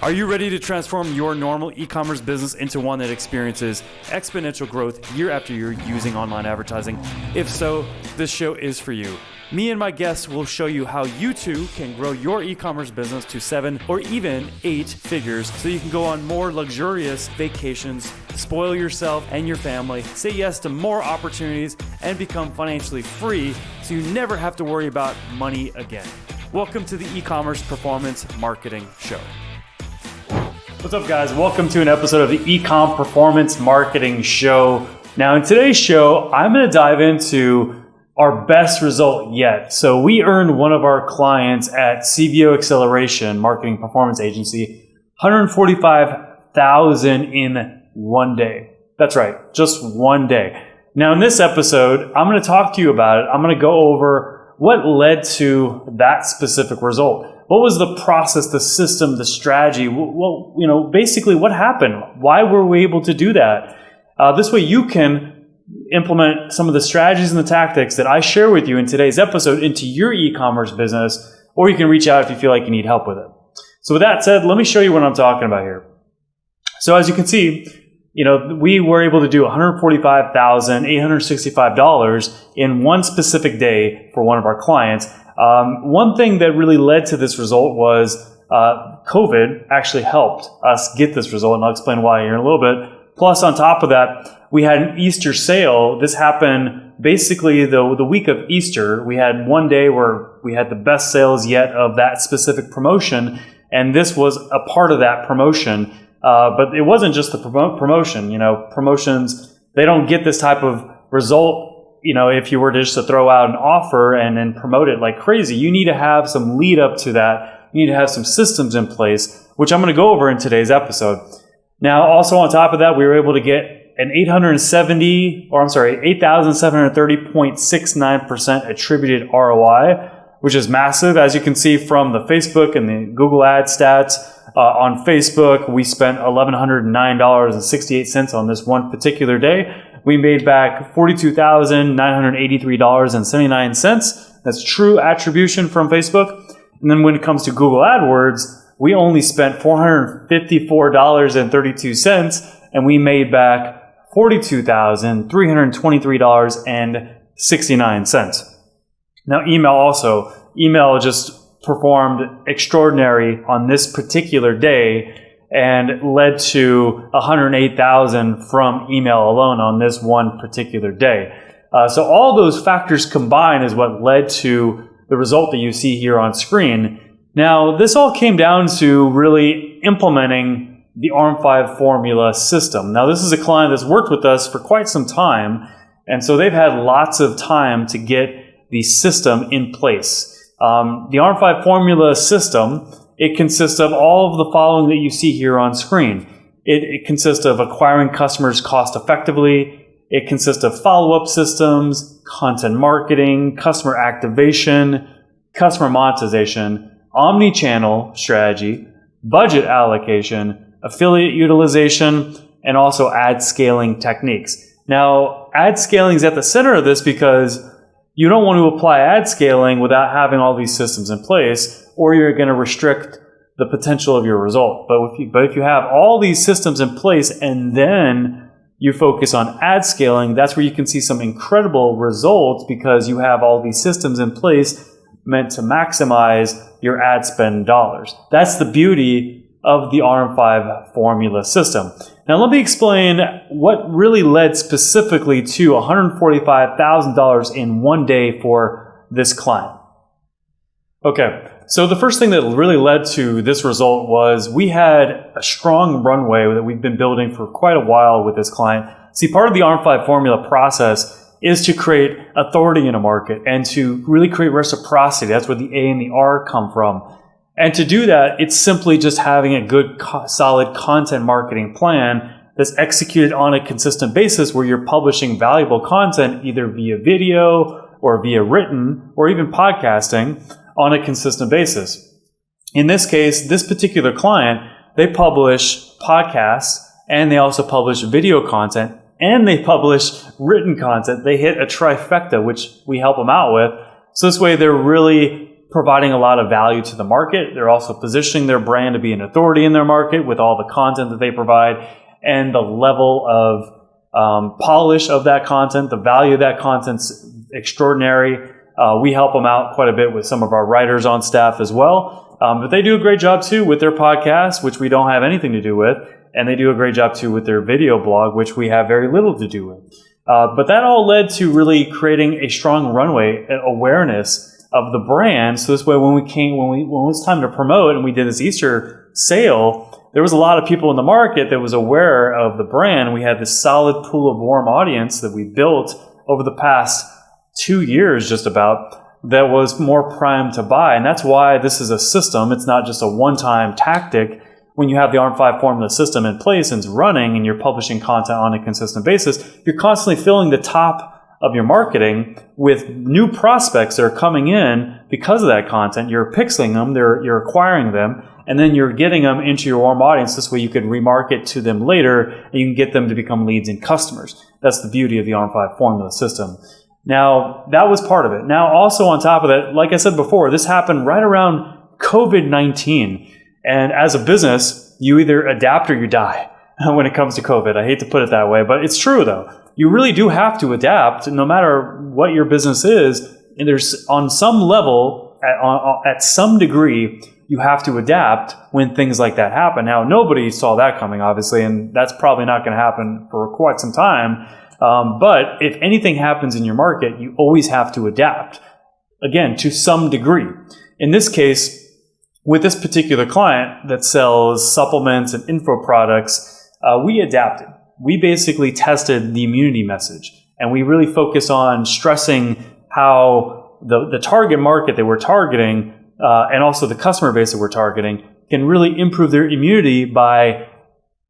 Are you ready to transform your normal e-commerce business into one that experiences exponential growth year after year using online advertising? If so, this show is for you. Me and my guests will show you how you too can grow your e-commerce business to 7 or even 8 figures so you can go on more luxurious vacations, spoil yourself and your family, say yes to more opportunities, and become financially free so you never have to worry about money again. Welcome to the E-Commerce Performance Marketing Show. What's up, guys? Welcome to an episode of the E-Com Performance Marketing Show. Now, in today's show, I'm going to dive into our best result yet. So we earned one of our clients at CVO Acceleration Marketing Performance Agency $145,000 in one day. That's right, just one day. Now, in this episode, I'm going to talk to you about it. I'm going to go over what led to that specific result. What was the process, the system, the strategy? Well, basically what happened? Why were we able to do that? This way you can implement some of the strategies and the tactics that I share with you in today's episode into your e-commerce business, or you can reach out if you feel like you need help with it. So with that said, let me show you what I'm talking about here. So as you can see, we were able to do $145,865 in one specific day for one of our clients. One thing that really led to this result was COVID actually helped us get this result, and I'll explain why here in a little bit. Plus, on top of that, we had an Easter sale. This happened basically the week of Easter. We had one day where we had the best sales yet of that specific promotion, and this was a part of that promotion. But it wasn't just the promotion. Promotions, they don't get this type of result if you were just to throw out an offer and then promote it like crazy. You need to have some lead up to that. You need to have some systems in place, which I'm going to go over in today's episode. Now, also on top of that, we were able to get an 8,730.69% attributed ROI, which is massive. As you can see from the Facebook and the Google ad stats, on Facebook, we spent $1,109.68 on this one particular day. We made back $42,983.79. That's true attribution from Facebook. And then when it comes to Google AdWords, we only spent $454.32, and we made back $42,323.69. Now, email just performed extraordinary on this particular day and led to $108,000 from email alone on this one particular day. So all those factors combined is what led to the result that you see here on screen. Now, this all came down to really implementing the ARM5 formula system. Now, this is a client that's worked with us for quite some time, and so they've had lots of time to get the system in place. The ARM5 formula system, it consists of all of the following that you see here on screen. It consists of acquiring customers cost effectively. It consists of follow-up systems, content marketing, customer activation, customer monetization, omni-channel strategy, budget allocation, affiliate utilization, and also ad scaling techniques. Now, ad scaling is at the center of this because you don't want to apply ad scaling without having all these systems in place, or you're going to restrict the potential of your result. But if you have all these systems in place and then you focus on ad scaling, that's where you can see some incredible results because you have all these systems in place meant to maximize your ad spend dollars. That's the beauty of the ARM5 formula system. Now, let me explain what really led specifically to $145,000 in one day for this client. Okay, so the first thing that really led to this result was we had a strong runway that we've been building for quite a while with this client. See, part of the ARM5 formula process is to create authority in a market and to really create reciprocity. That's where the A and the R come from. And to do that, it's simply just having a good, solid content marketing plan that's executed on a consistent basis where you're publishing valuable content either via video or via written or even podcasting on a consistent basis. In this case, this particular client, they publish podcasts and they also publish video content and they publish written content. They hit a trifecta, which we help them out with. So this way they're really providing a lot of value to the market. They're also positioning their brand to be an authority in their market with all the content that they provide and the level of polish of that content. The value of that content's extraordinary. We help them out quite a bit with some of our writers on staff as well. But they do a great job too with their podcast, which we don't have anything to do with. And they do a great job too with their video blog, which we have very little to do with. But that all led to really creating a strong runway and awareness of the brand. So this way, when it was time to promote and we did this Easter sale, there was a lot of people in the market that was aware of the brand. We had this solid pool of warm audience that we built over the past 2 years just about that was more primed to buy. And that's why this is a system. It's not just a one-time tactic. When you have the ARM5 formula system in place and it's running and you're publishing content on a consistent basis, you're constantly filling the top of your marketing with new prospects that are coming in because of that content. You're pixeling them, you're acquiring them, and then you're getting them into your warm audience. This way you can remarket to them later and you can get them to become leads and customers. That's the beauty of the ARM5 formula system. Now, that was part of it. Now, also on top of that, like I said before, this happened right around COVID-19. And as a business, you either adapt or you die when it comes to COVID. I hate to put it that way, but it's true though. You really do have to adapt no matter what your business is. And there's on some level, at some degree, you have to adapt when things like that happen. Now, nobody saw that coming, obviously, and that's probably not going to happen for quite some time. But if anything happens in your market, you always have to adapt, again, to some degree. In this case, with this particular client that sells supplements and info products, we adapted. We basically tested the immunity message, and we really focus on stressing how the target market that we're targeting and also the customer base that we're targeting can really improve their immunity by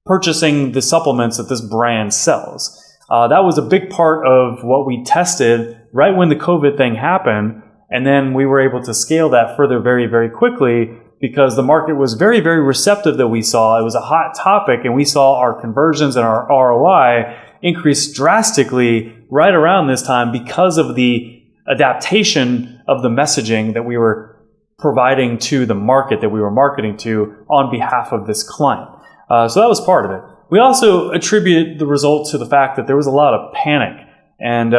purchasing the supplements that this brand sells. That was a big part of what we tested right when the COVID thing happened, and then we were able to scale that further very, very quickly because the market was very, very receptive that we saw. It was a hot topic, and we saw our conversions and our ROI increase drastically right around this time because of the adaptation of the messaging that we were providing to the market that we were marketing to on behalf of this client. So that was part of it. We also attribute the result to the fact that there was a lot of panic. And,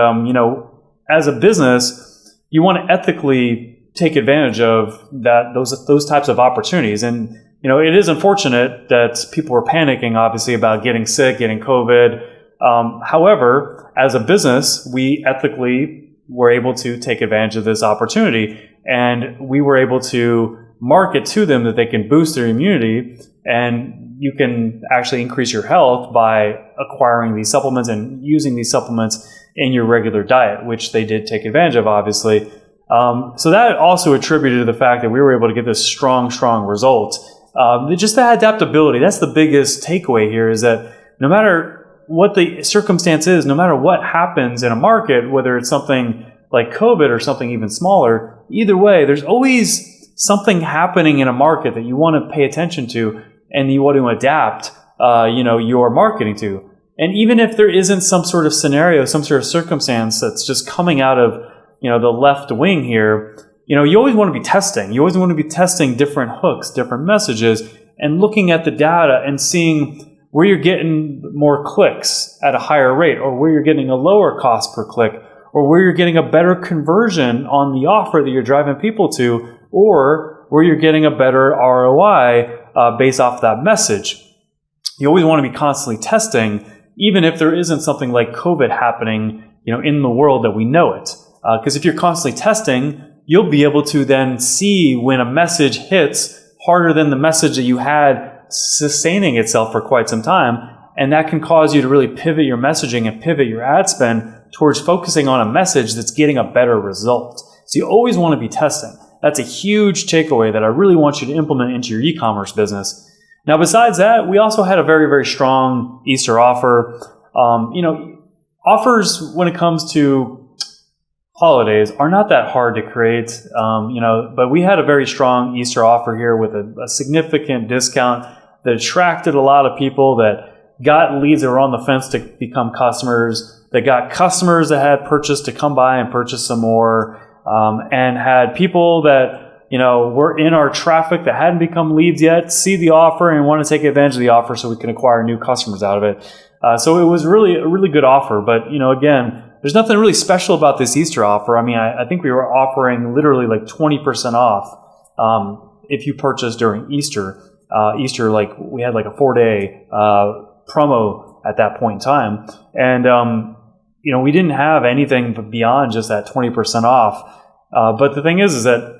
as a business, you want to ethically take advantage of those types of opportunities. And, it is unfortunate that people were panicking, obviously, about getting sick, getting COVID. However, as a business, we ethically were able to take advantage of this opportunity. And we were able to market to them that they can boost their immunity, and you can actually increase your health by acquiring these supplements and using these supplements in your regular diet, which they did take advantage of, obviously. So that also attributed to the fact that we were able to get this strong result. Just that adaptability, that's the biggest takeaway here, is that no matter what the circumstance is, no matter what happens in a market, whether it's something like COVID or something even smaller, either way, there's always something happening in a market that you want to pay attention to and you want to adapt, your marketing to. And even if there isn't some sort of scenario, some sort of circumstance that's just coming out of the left wing here, you always want to be testing. You always want to be testing different hooks, different messages, and looking at the data and seeing where you're getting more clicks at a higher rate, or where you're getting a lower cost per click, or where you're getting a better conversion on the offer that you're driving people to, or where you're getting a better ROI based off that message. You always want to be constantly testing, even if there isn't something like COVID happening, in the world that we know it. Because if you're constantly testing, you'll be able to then see when a message hits harder than the message that you had sustaining itself for quite some time. And that can cause you to really pivot your messaging and pivot your ad spend towards focusing on a message that's getting a better result. So you always want to be testing. That's a huge takeaway that I really want you to implement into your e-commerce business. Now, besides that, we also had a very, very strong Easter offer. Offers when it comes to holidays are not that hard to create, but we had a very strong Easter offer here with a significant discount that attracted a lot of people, that got leads that were on the fence to become customers, that got customers that had purchased to come by and purchase some more, and had people that were in our traffic that hadn't become leads yet, see the offer and want to take advantage of the offer so we can acquire new customers out of it. So it was really a really good offer. But, again, there's nothing really special about this Easter offer. I mean, I think we were offering literally like 20% off if you purchase during Easter. Easter, like we had like a 4-day promo at that point in time. And, we didn't have anything beyond just that 20% off. But the thing is that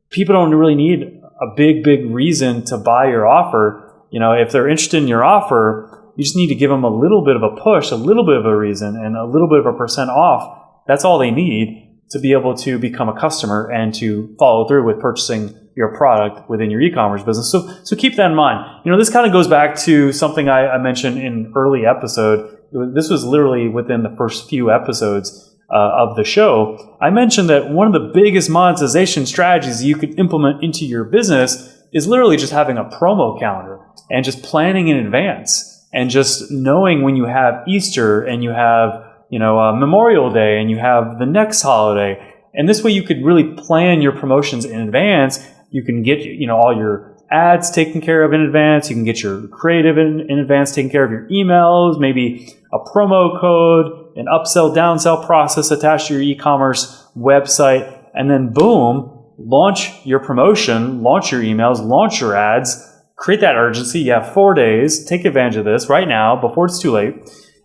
people don't really need a big reason to buy your offer. If they're interested in your offer, you just need to give them a little bit of a push, a little bit of a reason, and a little bit of a percent off. That's all they need to be able to become a customer and to follow through with purchasing your product within your e-commerce business. So keep that in mind. This kind of goes back to something I mentioned in an early episode. This was literally within the first few episodes of the show. I mentioned that one of the biggest monetization strategies you could implement into your business is literally just having a promo calendar and just planning in advance and just knowing when you have Easter and you have, Memorial Day and you have the next holiday. And this way you could really plan your promotions in advance. You can get, all your ads taken care of in advance. You can get your creative in advance, taken care of your emails, maybe a promo code, an upsell, downsell process attached to your e-commerce website. And then boom, launch your promotion, launch your emails, launch your ads, create that urgency. You have 4 days. Take advantage of this right now before it's too late.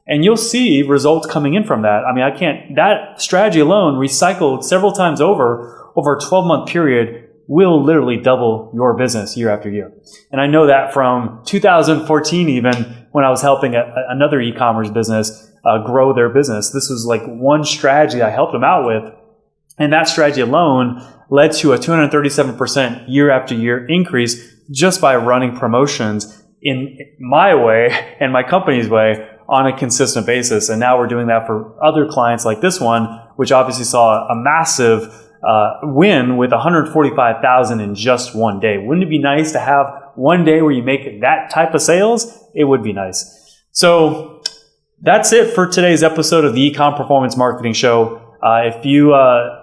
And you'll see results coming in from that. I mean, that strategy alone recycled several times over a 12-month period will literally double your business year after year. And I know that from 2014, even when I was helping another e-commerce business grow their business. This was like one strategy I helped them out with. And that strategy alone led to a 237% year after year increase just by running promotions in my way and my company's way on a consistent basis. And now we're doing that for other clients like this one, which obviously saw a massive win with 145,000 in just one day. Wouldn't it be nice to have one day where you make that type of sales? It would be nice. So that's it for today's episode of the E-Com Performance Marketing Show. If you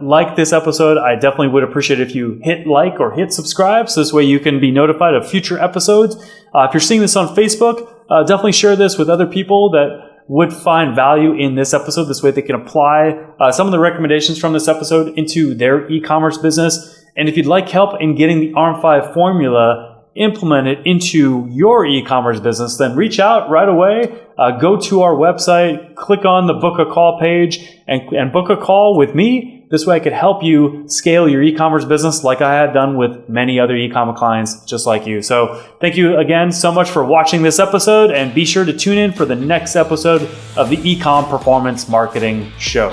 like this episode, I definitely would appreciate it if you hit like or hit subscribe, so this way you can be notified of future episodes. If you're seeing this on Facebook, definitely share this with other people that would find value in this episode. This way they can apply some of the recommendations from this episode into their e-commerce business. And if you'd like help in getting the ARM5 formula implemented into your e-commerce business, then reach out right away. Go to our website, click on the book a call page and book a call with me. This way I could help you scale your e-commerce business like I had done with many other e-commerce clients just like you. So thank you again so much for watching this episode, and be sure to tune in for the next episode of the E-Com Performance Marketing Show.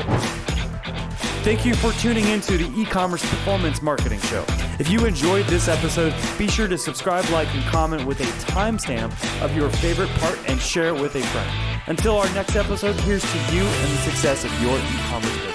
Thank you for tuning into the E-Commerce Performance Marketing Show. If you enjoyed this episode, be sure to subscribe, like, and comment with a timestamp of your favorite part and share it with a friend. Until our next episode, here's to you and the success of your e-commerce business.